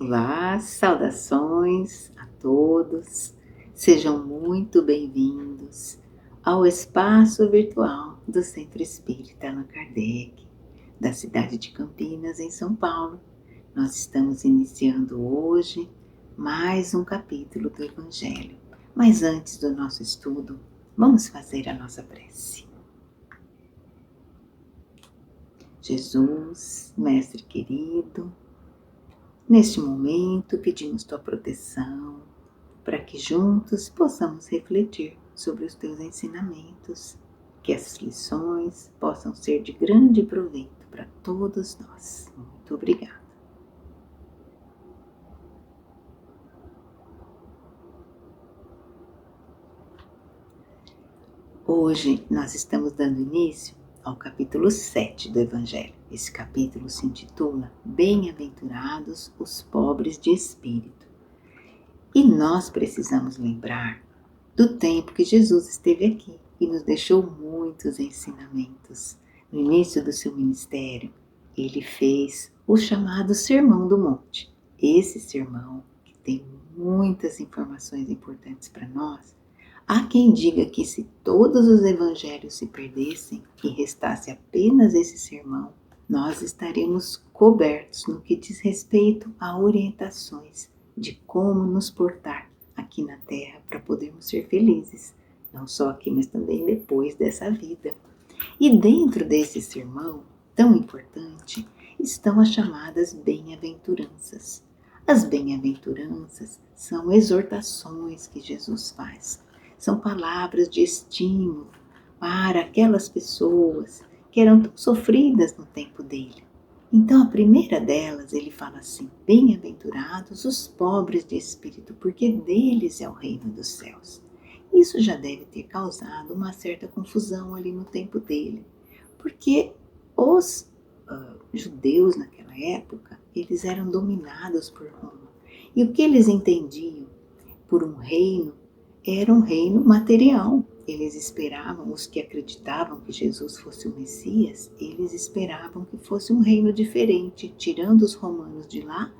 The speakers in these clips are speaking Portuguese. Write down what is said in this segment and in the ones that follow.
Olá, saudações a todos. Sejam muito bem-vindos ao espaço virtual do Centro Espírita Allan Kardec, da cidade de Campinas, em São Paulo. Nós estamos iniciando hoje mais um capítulo do Evangelho. Mas antes do nosso estudo, vamos fazer a nossa prece. Jesus, Mestre querido, neste momento pedimos tua proteção para que juntos possamos refletir sobre os teus ensinamentos, que essas lições possam ser de grande proveito para todos nós. Muito obrigada. Hoje nós estamos dando início ao capítulo 7 do Evangelho. Esse capítulo se intitula Bem-aventurados os pobres de espírito. E nós precisamos lembrar do tempo que Jesus esteve aqui e nos deixou muitos ensinamentos. No início do seu ministério, ele fez o chamado Sermão do Monte. Esse sermão, que tem muitas informações importantes para nós, há quem diga que se todos os evangelhos se perdessem e restasse apenas esse sermão, nós estaríamos cobertos no que diz respeito a orientações de como nos portar aqui na Terra para podermos ser felizes, não só aqui, mas também depois dessa vida. E dentro desse sermão tão importante estão as chamadas bem-aventuranças. As bem-aventuranças são exortações que Jesus faz, são palavras de estímulo para aquelas pessoas que eram tão sofridas no tempo dele. Então a primeira delas, ele fala assim: bem-aventurados os pobres de espírito, porque deles é o reino dos céus. Isso já deve ter causado uma certa confusão ali no tempo dele, porque os judeus naquela época, eles eram dominados por Roma. E o que eles entendiam por um reino era um reino material. Eles esperavam, os que acreditavam que Jesus fosse o Messias, eles esperavam que fosse um reino diferente, tirando os romanos de lá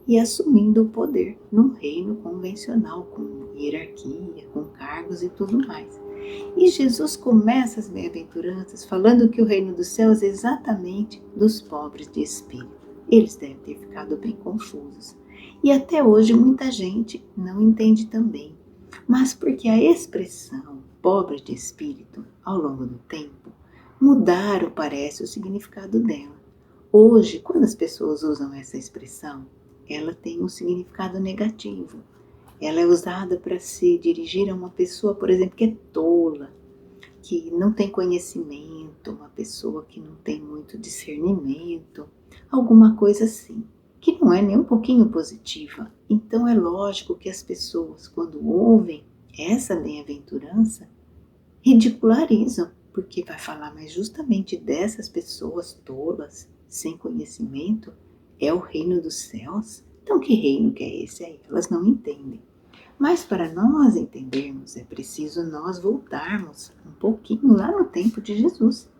e assumindo o poder num reino convencional, com hierarquia, com cargos e tudo mais. E Jesus começa as bem-aventuranças falando que o reino dos céus é exatamente dos pobres de espírito. Eles devem ter ficado bem confusos. E até hoje muita gente não entende também. Mas porque a expressão pobre de espírito, ao longo do tempo, mudaram, parece, o significado dela. Hoje, quando as pessoas usam essa expressão, ela tem um significado negativo. Ela é usada para se dirigir a uma pessoa, por exemplo, que é tola, que não tem conhecimento, uma pessoa que não tem muito discernimento, alguma coisa assim, que não é nem um pouquinho positiva. Então é lógico que as pessoas, quando ouvem essa bem-aventurança, ridicularizam, porque vai falar, mas justamente dessas pessoas tolas, sem conhecimento, é o reino dos céus? Então que reino que é esse aí? Elas não entendem. Mas para nós entendermos, é preciso nós voltarmos um pouquinho lá no tempo de Jesus,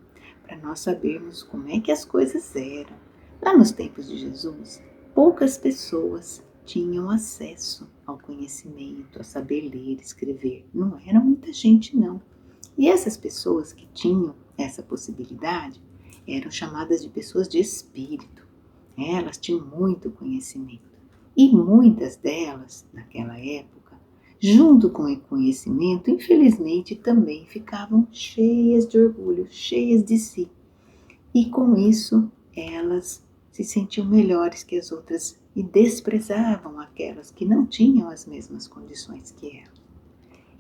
para nós sabermos como é que as coisas eram. Lá nos tempos de Jesus, poucas pessoas tinham acesso ao conhecimento, a saber ler e escrever. Não era muita gente, não. E essas pessoas que tinham essa possibilidade eram chamadas de pessoas de espírito. Elas tinham muito conhecimento. E muitas delas, naquela época, junto com o conhecimento, infelizmente também ficavam cheias de orgulho, cheias de si. E com isso, elas se sentiam melhores que as outras e desprezavam aquelas que não tinham as mesmas condições que elas.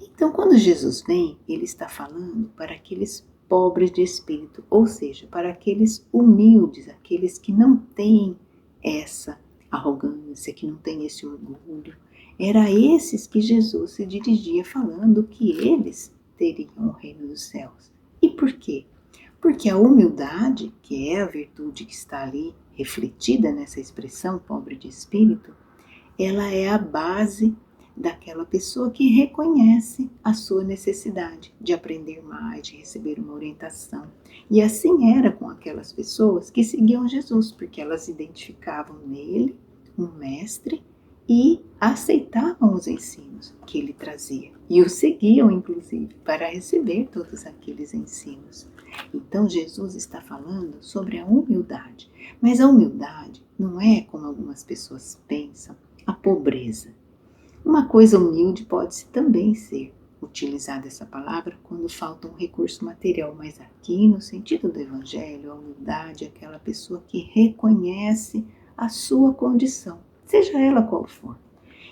Então, quando Jesus vem, ele está falando para aqueles pobres de espírito, ou seja, para aqueles humildes, aqueles que não têm essa arrogância, que não têm esse orgulho. Era a esses que Jesus se dirigia falando que eles teriam o reino dos céus. E por quê? Porque a humildade, que é a virtude que está ali refletida nessa expressão pobre de espírito, ela é a base daquela pessoa que reconhece a sua necessidade de aprender mais, de receber uma orientação. E assim era com aquelas pessoas que seguiam Jesus, porque elas identificavam nele um mestre e aceitavam os ensinos que ele trazia e o seguiam, inclusive, para receber todos aqueles ensinos. Então, Jesus está falando sobre a humildade, mas a humildade não é, como algumas pessoas pensam, a pobreza. Uma coisa humilde pode também ser utilizada essa palavra quando falta um recurso material, mas aqui no sentido do Evangelho, a humildade é aquela pessoa que reconhece a sua condição, seja ela qual for.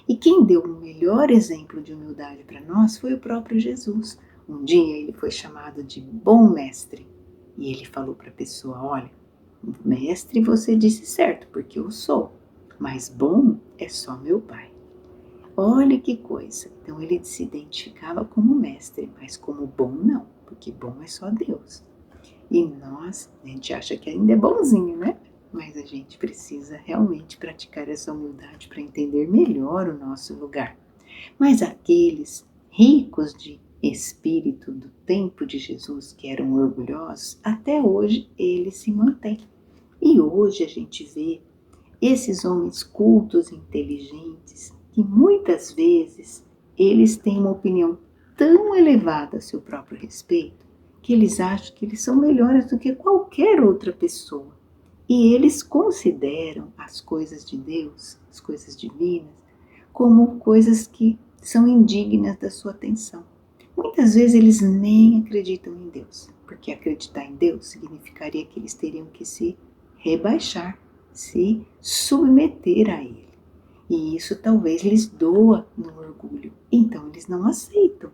E quem deu o melhor exemplo de humildade para nós foi o próprio Jesus. Um dia ele foi chamado de bom mestre e ele falou para a pessoa: olha, mestre você disse certo, porque eu sou, mas bom é só meu Pai. Olha que coisa, então ele se identificava como mestre, mas como bom não, porque bom é só Deus. E nós, a gente acha que ainda é bonzinho, né? Mas a gente precisa realmente praticar essa humildade para entender melhor o nosso lugar. Mas aqueles ricos de espírito do tempo de Jesus, que eram orgulhosos, até hoje eles se mantêm. E hoje a gente vê esses homens cultos, inteligentes, que muitas vezes eles têm uma opinião tão elevada a seu próprio respeito, que eles acham que eles são melhores do que qualquer outra pessoa. E eles consideram as coisas de Deus, as coisas divinas, como coisas que são indignas da sua atenção. Muitas vezes eles nem acreditam em Deus, porque acreditar em Deus significaria que eles teriam que se rebaixar, se submeter a Ele. E isso talvez lhes doa no orgulho, então eles não aceitam.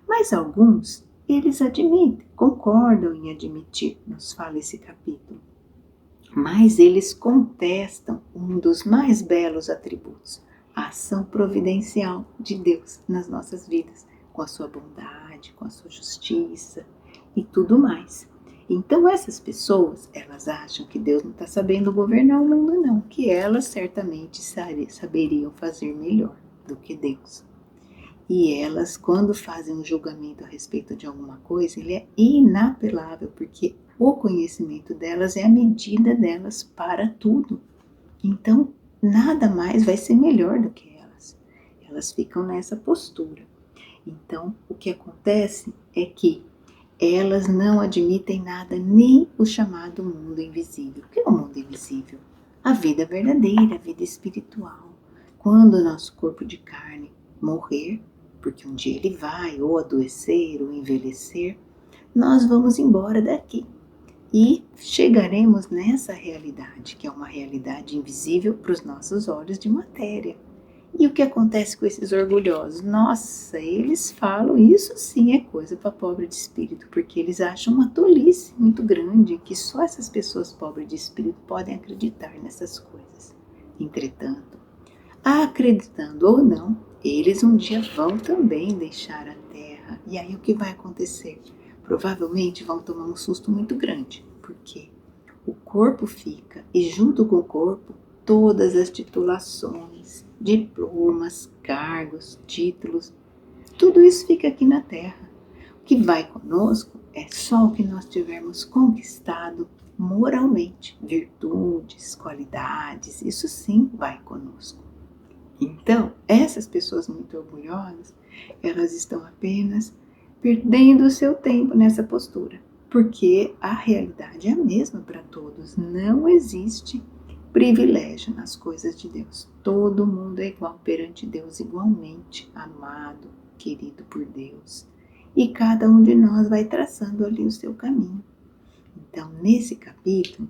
Mas alguns, eles admitem, concordam em admitir, nos fala esse capítulo. Mas eles contestam um dos mais belos atributos, a ação providencial de Deus nas nossas vidas, com a sua bondade, com a sua justiça e tudo mais. Então essas pessoas, elas acham que Deus não está sabendo governar o mundo não, que elas certamente saberiam fazer melhor do que Deus. E elas, quando fazem um julgamento a respeito de alguma coisa, ele é inapelável, porque o conhecimento delas é a medida delas para tudo. Então, nada mais vai ser melhor do que elas. Elas ficam nessa postura. Então, o que acontece é que elas não admitem nada, nem o chamado mundo invisível. O que é o mundo invisível? A vida verdadeira, a vida espiritual. Quando o nosso corpo de carne morrer, porque um dia ele vai ou adoecer ou envelhecer, nós vamos embora daqui e chegaremos nessa realidade, que é uma realidade invisível para os nossos olhos de matéria. E o que acontece com esses orgulhosos? Nossa, eles falam, isso sim é coisa para pobre de espírito, porque eles acham uma tolice muito grande, que só essas pessoas pobres de espírito podem acreditar nessas coisas. Entretanto, acreditando ou não, eles um dia vão também deixar a terra. E aí o que vai acontecer? Provavelmente vão tomar um susto muito grande, porque o corpo fica, e junto com o corpo, todas as titulações, diplomas, cargos, títulos, tudo isso fica aqui na terra. O que vai conosco é só o que nós tivermos conquistado moralmente, virtudes, qualidades, isso sim vai conosco. Então, essas pessoas muito orgulhosas, elas estão apenas perdendo o seu tempo nessa postura, porque a realidade é a mesma para todos, não existe privilégio nas coisas de Deus. Todo mundo é igual perante Deus, igualmente amado, querido por Deus. E cada um de nós vai traçando ali o seu caminho. Então, nesse capítulo,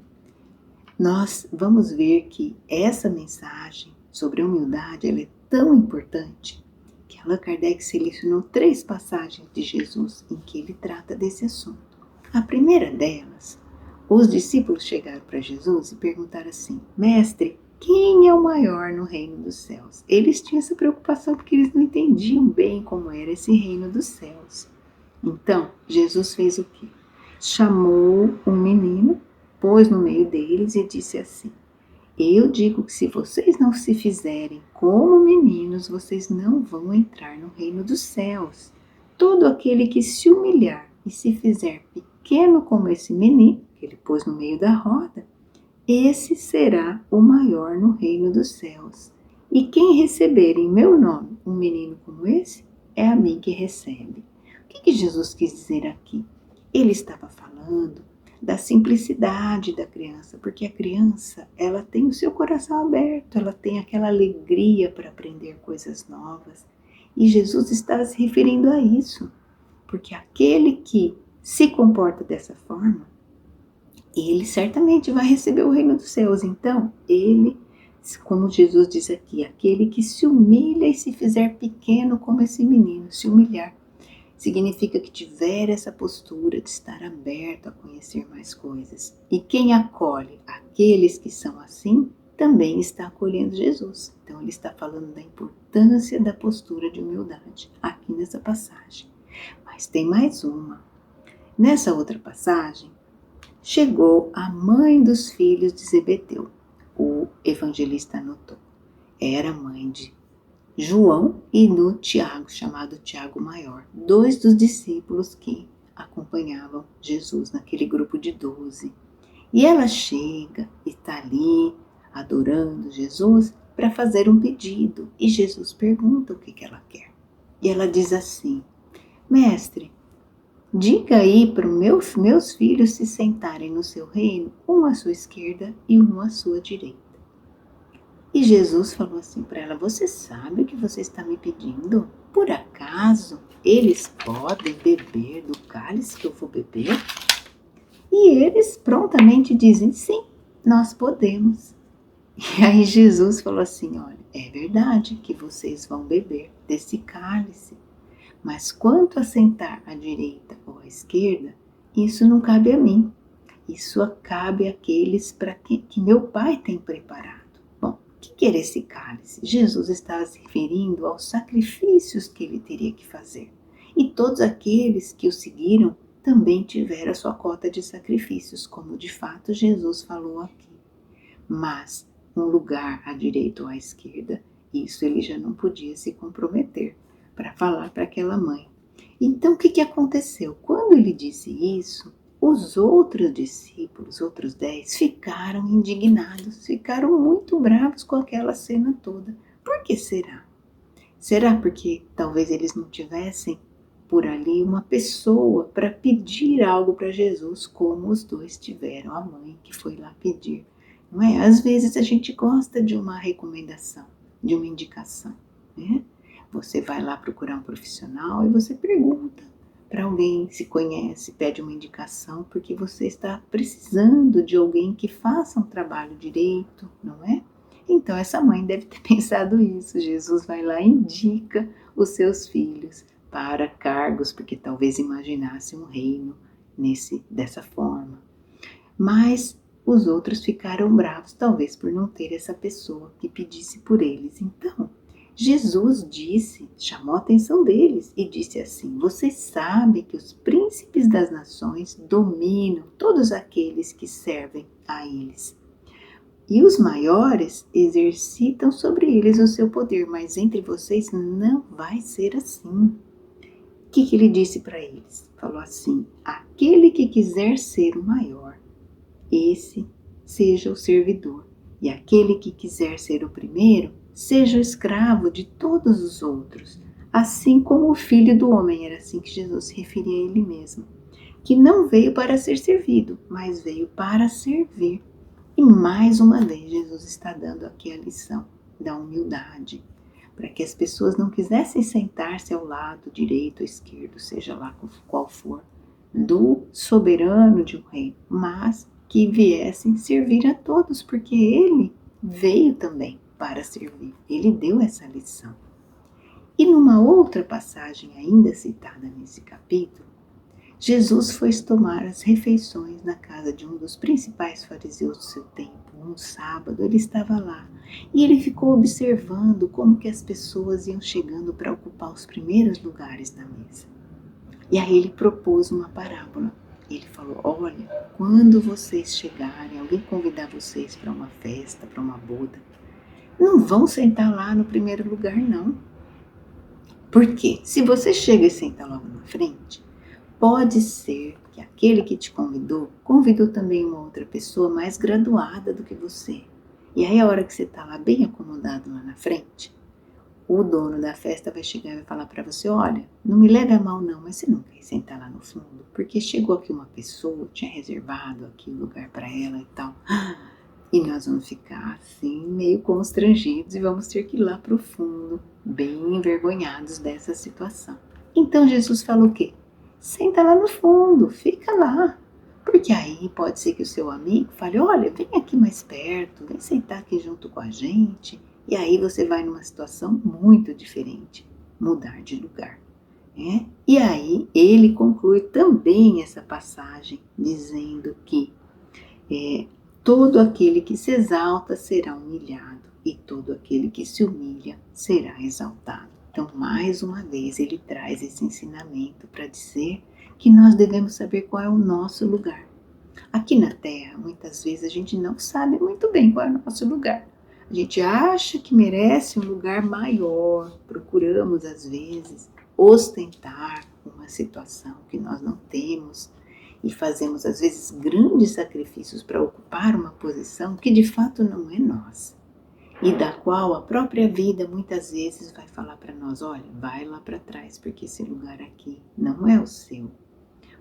nós vamos ver que essa mensagem sobre a humildade ela é tão importante que Allan Kardec selecionou 3 passagens de Jesus em que ele trata desse assunto. A primeira delas, os discípulos chegaram para Jesus e perguntaram assim: Mestre, quem é o maior no reino dos céus? Eles tinham essa preocupação porque eles não entendiam bem como era esse reino dos céus. Então, Jesus fez o quê? Chamou um menino, pôs no meio deles e disse assim: Eu digo que se vocês não se fizerem como meninos, vocês não vão entrar no reino dos céus. Todo aquele que se humilhar e se fizer pequeno como esse menino, que ele pôs no meio da roda, esse será o maior no reino dos céus. E quem receber em meu nome um menino como esse, é a mim que recebe. O que Jesus quis dizer aqui? Ele estava falando da simplicidade da criança, porque a criança, ela tem o seu coração aberto, ela tem aquela alegria para aprender coisas novas. E Jesus estava se referindo a isso, porque aquele que se comporta dessa forma, ele certamente vai receber o reino dos céus. Então, ele, como Jesus diz aqui, aquele que se humilha e se fizer pequeno como esse menino, se humilhar, significa que tiver essa postura de estar aberto a conhecer mais coisas. E quem acolhe aqueles que são assim, também está acolhendo Jesus. Então ele está falando da importância da postura de humildade aqui nessa passagem. Mas tem mais uma. Nessa outra passagem, chegou a mãe dos filhos de Zebedeu. O evangelista anotou. Era mãe de João e do Tiago, chamado Tiago Maior, 2 dos discípulos que acompanhavam Jesus naquele grupo de 12. E ela chega e está ali adorando Jesus para fazer um pedido. E Jesus pergunta o que ela quer. E ela diz assim: Mestre, diga aí para os meus filhos se sentarem no seu reino, um à sua esquerda e um à sua direita. E Jesus falou assim para ela: você sabe o que você está me pedindo? Por acaso eles podem beber do cálice que eu vou beber? E eles prontamente dizem: sim, nós podemos. E aí Jesus falou assim: olha, é verdade que vocês vão beber desse cálice, mas quanto a sentar à direita ou à esquerda, isso não cabe a mim. Isso cabe àqueles para que meu Pai tem preparado. Bom, o que era esse cálice? Jesus estava se referindo aos sacrifícios que ele teria que fazer. E todos aqueles que o seguiram também tiveram a sua cota de sacrifícios, como de fato Jesus falou aqui. Mas um lugar à direita ou à esquerda, isso ele já não podia se comprometer para falar para aquela mãe. Então o que aconteceu? Quando ele disse isso, os outros discípulos, outros 10, ficaram indignados, ficaram muito bravos com aquela cena toda. Por que será? Será porque talvez eles não tivessem por ali uma pessoa para pedir algo para Jesus, como os 2 tiveram, a mãe que foi lá pedir? Não é? Às vezes a gente gosta de uma recomendação, de uma indicação, né? Você vai lá procurar um profissional e você pergunta para alguém se conhece, pede uma indicação, porque você está precisando de alguém que faça um trabalho direito, não é? Então essa mãe deve ter pensado isso. Jesus vai lá e indica os seus filhos para cargos, porque talvez imaginasse um reino dessa forma. Mas os outros ficaram bravos, talvez por não ter essa pessoa que pedisse por eles. Então, Jesus chamou a atenção deles e disse assim: vocês sabem que os príncipes das nações dominam todos aqueles que servem a eles. E os maiores exercitam sobre eles o seu poder, mas entre vocês não vai ser assim. O que ele disse para eles? Falou assim: aquele que quiser ser o maior, esse seja o servidor, e aquele que quiser ser o primeiro, seja o escravo de todos os outros, assim como o Filho do Homem. Era assim que Jesus se referia a ele mesmo, que não veio para ser servido, mas veio para servir. E mais uma vez Jesus está dando aqui a lição da humildade, para que as pessoas não quisessem sentar-se ao lado direito ou esquerdo, seja lá qual for, do soberano de um reino, mas que viessem servir a todos, porque ele veio também para servir. Ele deu essa lição. E numa outra passagem ainda citada nesse capítulo, Jesus foi tomar as refeições na casa de um dos principais fariseus do seu tempo. Um sábado ele estava lá e ele ficou observando como que as pessoas iam chegando para ocupar os primeiros lugares na mesa. E aí ele propôs uma parábola. Ele falou: olha, quando vocês chegarem, alguém convidar vocês para uma festa, para uma boda, não vão sentar lá no primeiro lugar, não. Por quê? Se você chega e senta logo na frente, Pode ser que aquele que te convidou também uma outra pessoa mais graduada do que você. E aí a hora que você está lá bem acomodado lá na frente, o dono da festa vai chegar e vai falar para você, olha, não me leve a mal não, mas você não quer sentar lá no fundo? Porque chegou aqui uma pessoa, tinha reservado aqui o lugar para ela e tal. E nós vamos ficar assim, meio constrangidos e vamos ter que ir lá para o fundo, bem envergonhados dessa situação. Então Jesus falou o quê? Senta lá no fundo, fica lá. Porque aí pode ser que o seu amigo fale, olha, vem aqui mais perto, vem sentar aqui junto com a gente. E aí você vai numa situação muito diferente, mudar de lugar. Né? E aí ele conclui também essa passagem dizendo que todo aquele que se exalta será humilhado e todo aquele que se humilha será exaltado. Então, mais uma vez, ele traz esse ensinamento para dizer que nós devemos saber qual é o nosso lugar. Aqui na Terra, muitas vezes a gente não sabe muito bem qual é o nosso lugar. A gente acha que merece um lugar maior, procuramos às vezes ostentar uma situação que nós não temos e fazemos às vezes grandes sacrifícios para ocupar uma posição que de fato não é nossa e da qual a própria vida muitas vezes vai falar para nós, olha, vai lá para trás porque esse lugar aqui não é o seu.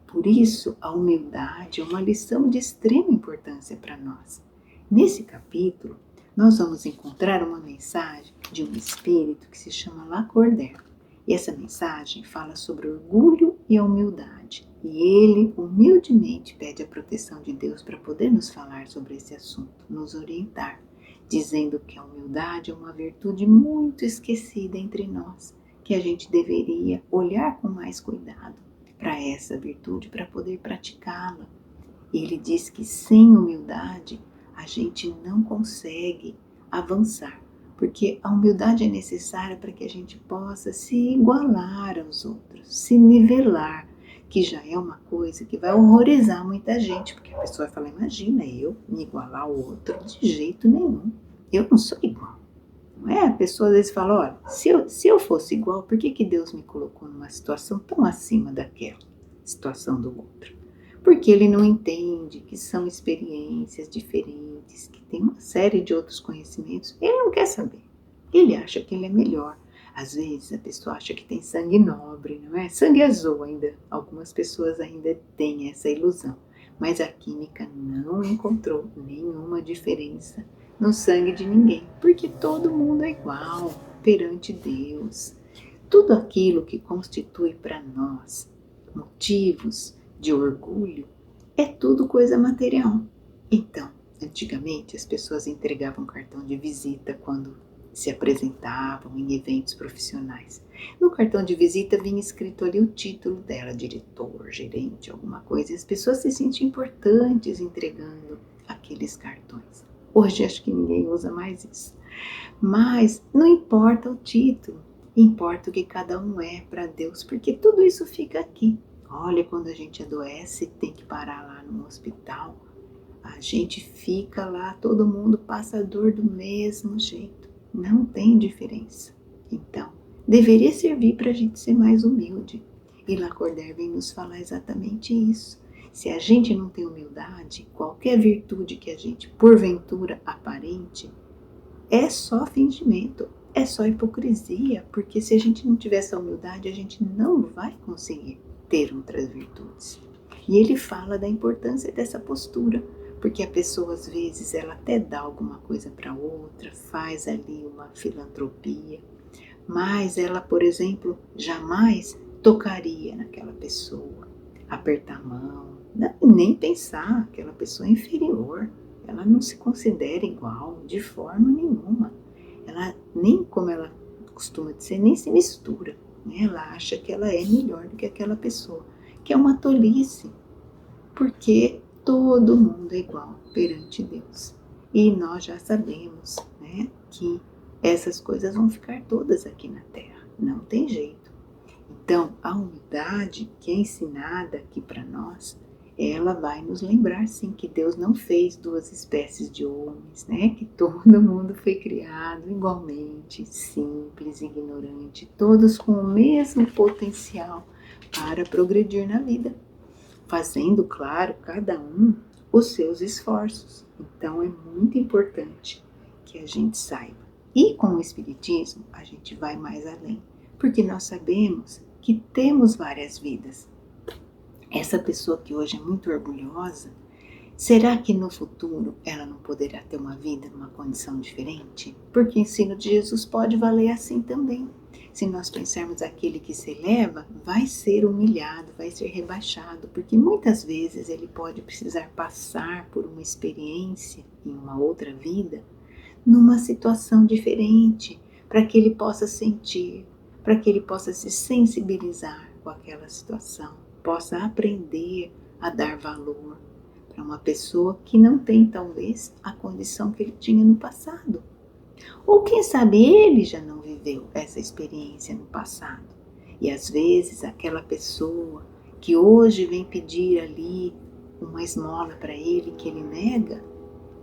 Por isso, a humildade é uma lição de extrema importância para nós. Nesse capítulo, nós vamos encontrar uma mensagem de um espírito que se chama Lacordaire. E essa mensagem fala sobre orgulho e a humildade. E ele humildemente pede a proteção de Deus para poder nos falar sobre esse assunto, nos orientar, dizendo que a humildade é uma virtude muito esquecida entre nós, que a gente deveria olhar com mais cuidado para essa virtude, para poder praticá-la. Ele diz que sem humildade a gente não consegue avançar, porque a humildade é necessária para que a gente possa se igualar aos outros, se nivelar, que já é uma coisa que vai horrorizar muita gente, porque a pessoa vai falar, imagina eu me igualar ao outro, de jeito nenhum, eu não sou igual. Não é? A pessoa às vezes fala, olha, se eu fosse igual, por que Deus me colocou numa situação tão acima daquela situação do outro? Porque ele não entende que são experiências diferentes, que tem uma série de outros conhecimentos. Ele não quer saber. Ele acha que ele é melhor. Às vezes a pessoa acha que tem sangue nobre, não é? Sangue azul ainda. Algumas pessoas ainda têm essa ilusão. Mas a química não encontrou nenhuma diferença no sangue de ninguém, porque todo mundo é igual perante Deus. Tudo aquilo que constitui para nós motivos de orgulho é tudo coisa material. Então, antigamente as pessoas entregavam cartão de visita quando se apresentavam em eventos profissionais. No cartão de visita vinha escrito ali o título dela, diretor, gerente, alguma coisa, e as pessoas se sentiam importantes entregando aqueles cartões. Hoje acho que ninguém usa mais isso. Mas não importa o título, importa o que cada um é para Deus, porque tudo isso fica aqui. Olha, quando a gente adoece, tem que parar lá no hospital, a gente fica lá, todo mundo passa a dor do mesmo jeito. Não tem diferença. Então, deveria servir para a gente ser mais humilde. E Lacordaire vem nos falar exatamente isso. Se a gente não tem humildade, qualquer virtude que a gente, porventura, aparente, é só fingimento, é só hipocrisia, porque se a gente não tiver essa humildade, a gente não vai conseguir ter outras virtudes. E ele fala da importância dessa postura, porque a pessoa às vezes ela até dá alguma coisa para outra, faz ali uma filantropia, mas ela, por exemplo, jamais tocaria naquela pessoa, apertar a mão, nem pensar aquela pessoa é inferior, ela não se considera igual de forma nenhuma, ela nem, como ela costuma dizer, nem se mistura, né? Ela acha que ela é melhor do que aquela pessoa, que é uma tolice, porque todo mundo é igual perante Deus. E nós já sabemos, né, que essas coisas vão ficar todas aqui na Terra, não tem jeito. Então, a humildade que é ensinada aqui para nós, ela vai nos lembrar sim que Deus não fez duas espécies de homens, né? Que todo mundo foi criado igualmente, simples, ignorante, todos com o mesmo potencial para progredir na vida, fazendo, claro, cada um os seus esforços. Então é muito importante que a gente saiba. E com o Espiritismo a gente vai mais além, porque nós sabemos que temos várias vidas. Essa pessoa que hoje é muito orgulhosa, será que no futuro ela não poderá ter uma vida numa condição diferente? Porque o ensino de Jesus pode valer assim também. Se nós pensarmos aquele que se eleva, vai ser humilhado, vai ser rebaixado, porque muitas vezes ele pode precisar passar por uma experiência em uma outra vida, numa situação diferente, para que ele possa sentir, para que ele possa se sensibilizar com aquela situação, possa aprender a dar valor para uma pessoa que não tem talvez a condição que ele tinha no passado. Ou quem sabe ele já não viveu essa experiência no passado. E às vezes aquela pessoa que hoje vem pedir ali uma esmola para ele que ele nega,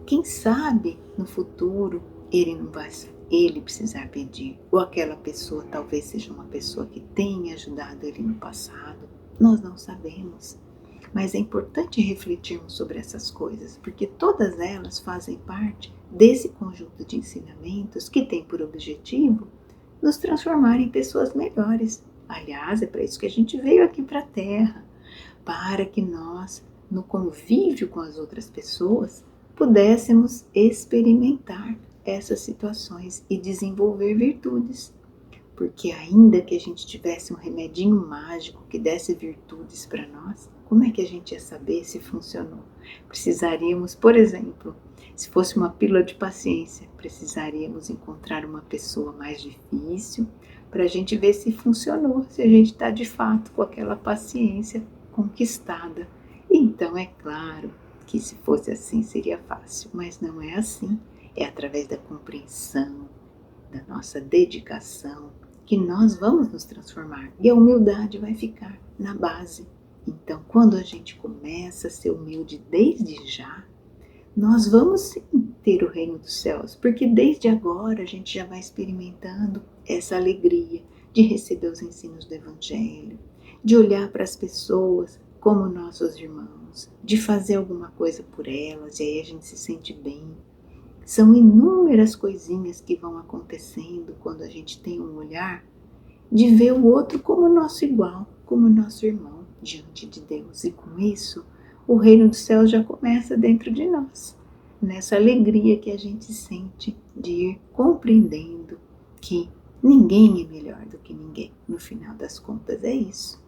quem sabe no futuro ele não vai ele precisar pedir. Ou aquela pessoa talvez seja uma pessoa que tenha ajudado ele no passado. Nós não sabemos. Mas é importante refletirmos sobre essas coisas, porque todas elas fazem parte desse conjunto de ensinamentos que tem por objetivo nos transformar em pessoas melhores. Aliás, é para isso que a gente veio aqui para a Terra, para que nós, no convívio com as outras pessoas, pudéssemos experimentar essas situações e desenvolver virtudes. Porque ainda que a gente tivesse um remedinho mágico que desse virtudes para nós, como é que a gente ia saber se funcionou? Precisaríamos, por exemplo, se fosse uma pílula de paciência, precisaríamos encontrar uma pessoa mais difícil para a gente ver se funcionou, se a gente está de fato com aquela paciência conquistada. Então é claro que se fosse assim seria fácil, mas não é assim. É através da compreensão, da nossa dedicação, que nós vamos nos transformar e a humildade vai ficar na base. Então, quando a gente começa a ser humilde desde já, nós vamos sim ter o reino dos céus, porque desde agora a gente já vai experimentando essa alegria de receber os ensinos do Evangelho, de olhar para as pessoas como nossos irmãos, de fazer alguma coisa por elas e aí a gente se sente bem. São inúmeras coisinhas que vão acontecendo quando a gente tem um olhar de ver o outro como nosso igual, como nosso irmão diante de Deus. E com isso, o reino dos céus já começa dentro de nós, nessa alegria que a gente sente de ir compreendendo que ninguém é melhor do que ninguém. No final das contas é isso.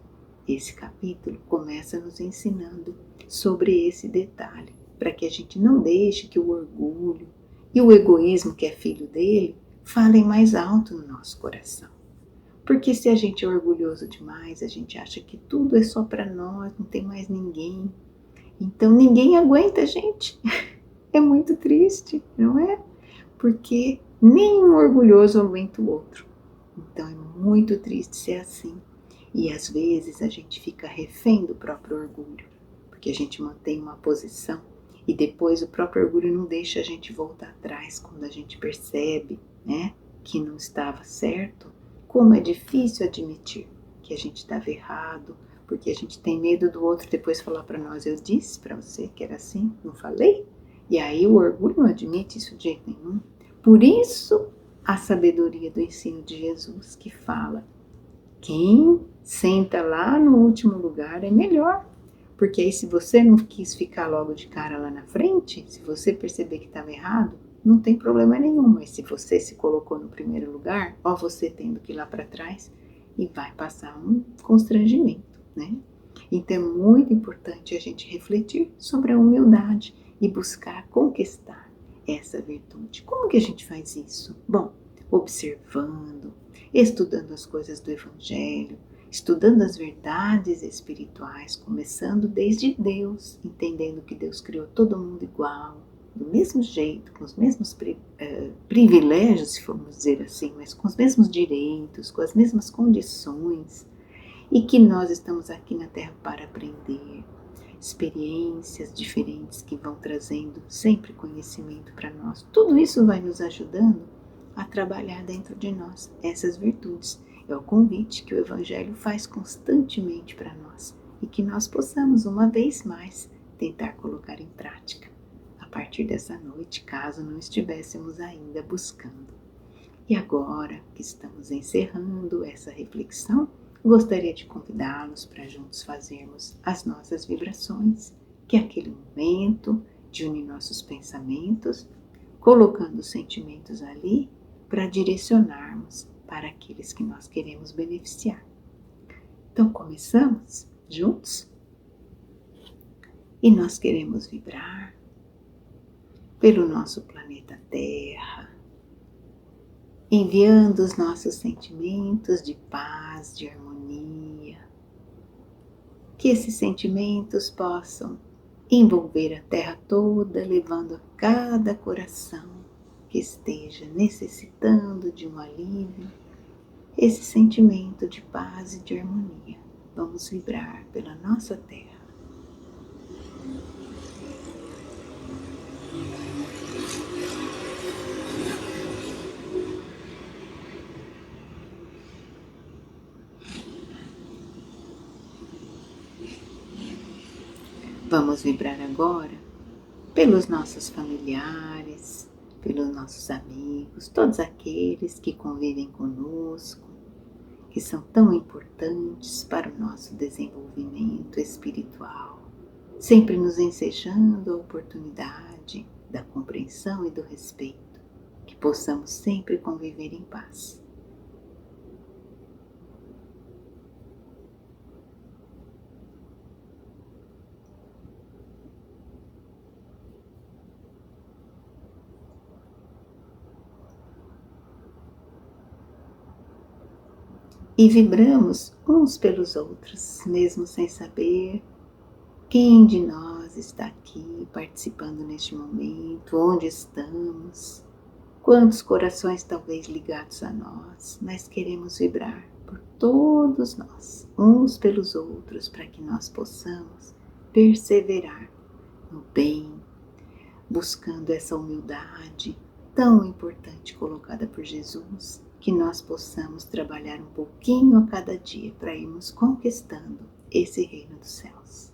Esse capítulo começa nos ensinando sobre esse detalhe, para que a gente não deixe que o orgulho e o egoísmo que é filho dele falem mais alto no nosso coração. Porque se a gente é orgulhoso demais, a gente acha que tudo é só para nós, não tem mais ninguém. Então ninguém aguenta a gente. É muito triste, não é? Porque nenhum orgulhoso aguenta o outro. Então é muito triste ser assim. E às vezes a gente fica refém do próprio orgulho, porque a gente mantém uma posição e depois o próprio orgulho não deixa a gente voltar atrás quando a gente percebe, né, que não estava certo. Como é difícil admitir que a gente estava errado, porque a gente tem medo do outro depois falar para nós: eu disse para você que era assim, não falei? E aí o orgulho não admite isso de jeito nenhum. Por isso a sabedoria do ensino de Jesus que fala: quem senta lá no último lugar é melhor. Porque aí se você não quis ficar logo de cara lá na frente, se você perceber que estava errado, não tem problema nenhum. Mas se você se colocou no primeiro lugar, ó, você tendo que ir lá para trás e vai passar um constrangimento, né? Então é muito importante a gente refletir sobre a humildade e buscar conquistar essa virtude. Como que a gente faz isso? Bom, observando, estudando as coisas do Evangelho, estudando as verdades espirituais, começando desde Deus, entendendo que Deus criou todo mundo igual, do mesmo jeito, com os mesmos privilégios, se formos dizer assim, mas com os mesmos direitos, com as mesmas condições, e que nós estamos aqui na Terra para aprender experiências diferentes que vão trazendo sempre conhecimento para nós. Tudo isso vai nos ajudando a trabalhar dentro de nós essas virtudes. É o convite que o Evangelho faz constantemente para nós e que nós possamos, uma vez mais, tentar colocar em prática a partir dessa noite, caso não estivéssemos ainda buscando. E agora que estamos encerrando essa reflexão, gostaria de convidá-los para juntos fazermos as nossas vibrações, que é aquele momento de unir nossos pensamentos, colocando os sentimentos ali para direcionarmos para aqueles que nós queremos beneficiar. Então começamos juntos? E nós queremos vibrar pelo nosso planeta Terra, enviando os nossos sentimentos de paz, de harmonia, que esses sentimentos possam envolver a Terra toda, levando a cada coração que esteja necessitando de um alívio, esse sentimento de paz e de harmonia. Vamos vibrar pela nossa Terra. Vamos vibrar agora pelos nossos familiares, pelos nossos amigos, todos aqueles que convivem conosco, que são tão importantes para o nosso desenvolvimento espiritual, sempre nos ensejando a oportunidade da compreensão e do respeito, que possamos sempre conviver em paz. E vibramos uns pelos outros, mesmo sem saber quem de nós está aqui participando neste momento, onde estamos, quantos corações talvez ligados a nós, mas queremos vibrar por todos nós, uns pelos outros, para que nós possamos perseverar no bem, buscando essa humildade tão importante colocada por Jesus, que nós possamos trabalhar um pouquinho a cada dia para irmos conquistando esse reino dos céus.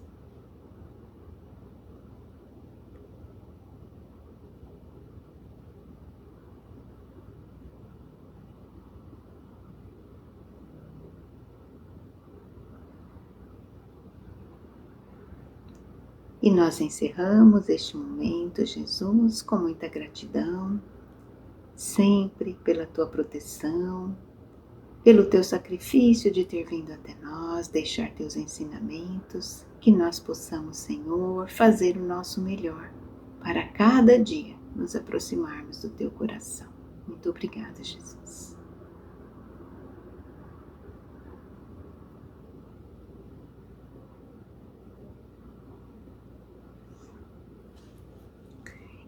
E nós encerramos este momento, Jesus, com muita gratidão, sempre pela tua proteção, pelo teu sacrifício de ter vindo até nós, deixar teus ensinamentos, que nós possamos, Senhor, fazer o nosso melhor para cada dia nos aproximarmos do teu coração. Muito obrigada, Jesus.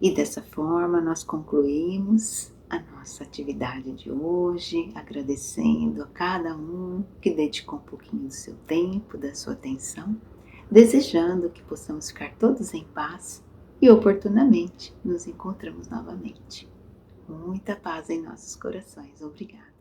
E dessa forma nós concluímos a nossa atividade de hoje, agradecendo a cada um que dedicou um pouquinho do seu tempo, da sua atenção, desejando que possamos ficar todos em paz e oportunamente nos encontramos novamente. Muita paz em nossos corações. Obrigada.